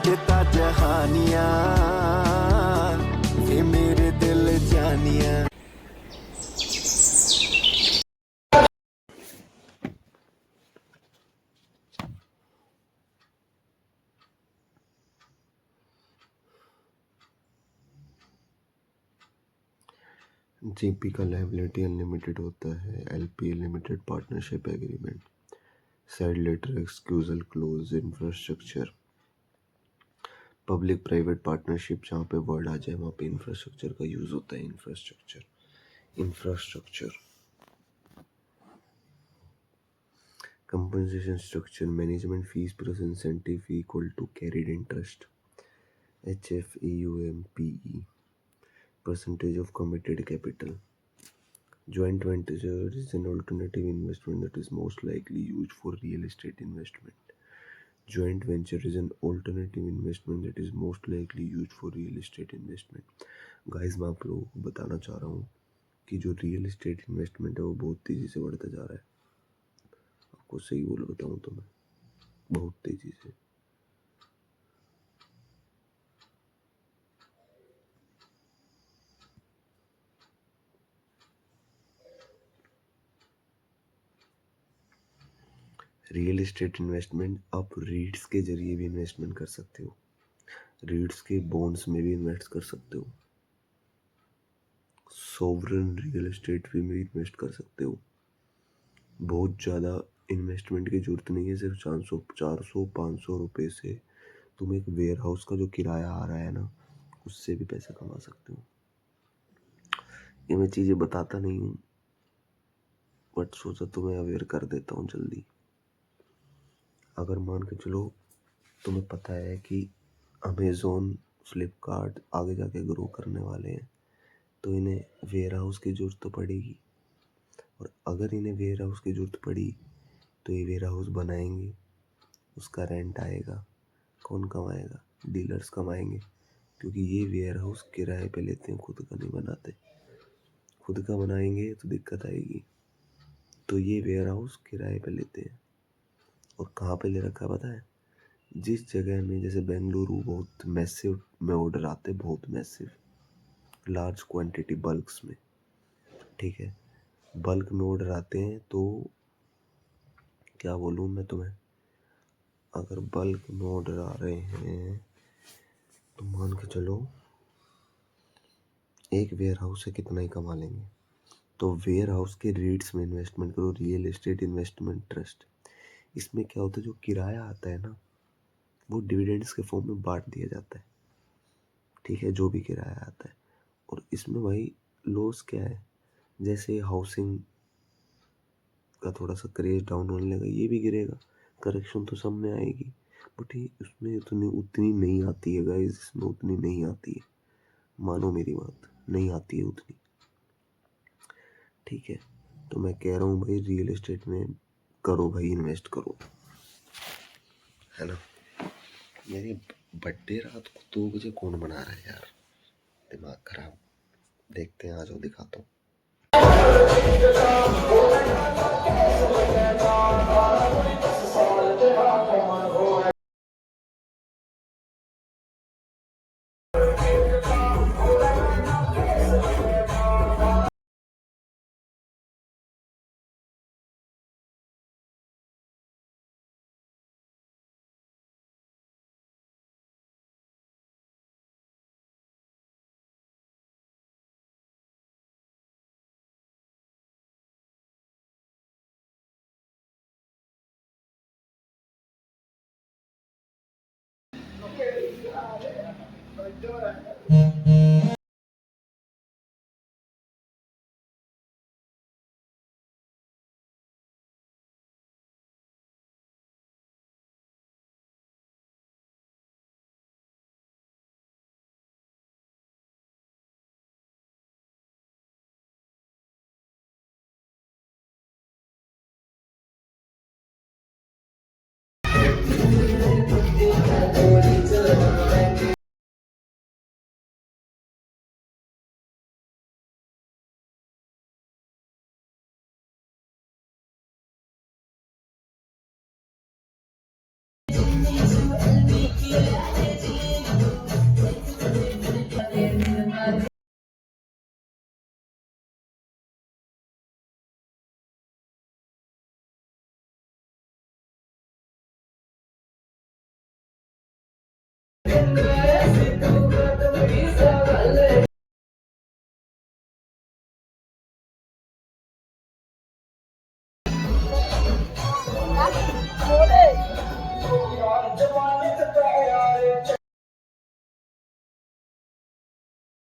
किता जहानिया वे मेरे दिल जानिया। जीपी का लायबिलिटी अनलिमिटेड होता है। LP limited partnership agreement, side letter, exclusive clause, infrastructure. Public private partnership, जहाँ पे वर्ड आ जाए वहाँ पे इंफ्रास्ट्रक्चर का यूज होता है। Infrastructure compensation structure, management fees plus incentive fee equal to carried interest. HFEUMPE, percentage of committed capital. Joint venture is an alternative investment that is most likely used for real estate investment. Joint venture is an alternative investment that is most likely used for real estate investment. Guys, मैं आप लोगों को बताना चाह रहा हूँ कि जो रियल एस्टेट इन्वेस्टमेंट है वो बहुत तेज़ी से बढ़ता जा रहा है। आपको सही बोल बताऊँ तो मैं बहुत तेज़ी से। रियल एस्टेट इन्वेस्टमेंट आप रीट्स के जरिए भी इन्वेस्टमेंट कर सकते हो। रीट्स के बॉन्ड्स में भी इन्वेस्ट कर सकते हो। सोवरेन रियल एस्टेट में भी इन्वेस्ट कर सकते हो। बहुत ज़्यादा इन्वेस्टमेंट की ज़रूरत नहीं है। सिर्फ 400-500 रुपये से तुम एक वेयर हाउस का जो किराया आ रहा है ना, उससे भी पैसा कमा सकते हो। ये मैं चीज़ें बताता नहीं हूँ, बट सोचा तुम्हें अवेयर कर देता हूँ जल्दी। अगर मान के चलो तुम्हें पता है कि अमेज़ोन, फ्लिपकार्ट आगे जाके ग्रो करने वाले हैं, तो इन्हें वेयर हाउस की ज़रूरत तो पड़ेगी। और अगर इन्हें वेयर हाउस की ज़रूरत पड़ी तो ये वेयर हाउस बनाएंगे, उसका रेंट आएगा। कौन कमाएगा? डीलर्स कमाएंगे, क्योंकि ये वेयर हाउस किराए पे लेते हैं, खुद का नहीं बनाते। खुद का बनाएंगे तो दिक्कत आएगी। तो ये वेयर हाउस किराए पे लेते हैं। और कहाँ पे ले रखा है पता है? जिस जगह में, जैसे बेंगलुरु, बहुत मैसिव में ऑर्डर आते, बहुत मैसिव लार्ज क्वांटिटी बल्क्स में, ठीक है, बल्क में ऑर्डर आते हैं। तो क्या बोलूँ मैं तुम्हें, अगर बल्क में ऑर्डर आ रहे हैं तो मान के चलो एक वेयर हाउस से कितना ही कमा लेंगे। तो वेयर हाउस के रेट्स में इन्वेस्टमेंट करो। रियल एस्टेट इन्वेस्टमेंट ट्रस्ट, इसमें क्या होता है, जो किराया आता है ना, वो डिविडेंड्स के फॉर्म में बांट दिया जाता है, ठीक है, जो भी किराया आता है। और इसमें भाई लॉस क्या है, जैसे हाउसिंग का थोड़ा सा क्रेज डाउन होने लगा, ये भी गिरेगा। करेक्शन तो सब में आएगी, बट ये उसमें उतनी नहीं आती है गाइस, इसमें उतनी नहीं आती है। मानो मेरी बात, नहीं आती है उतनी, ठीक है। तो मैं कह रहा हूँ भाई, रियल एस्टेट में करो भाई, इन्वेस्ट करो, है ना। मेरी बर्थडे रात को 2 बजे कौन बना रहा है यार, दिमाग खराब। देखते हैं, आ जाओ दिखाता हूँ।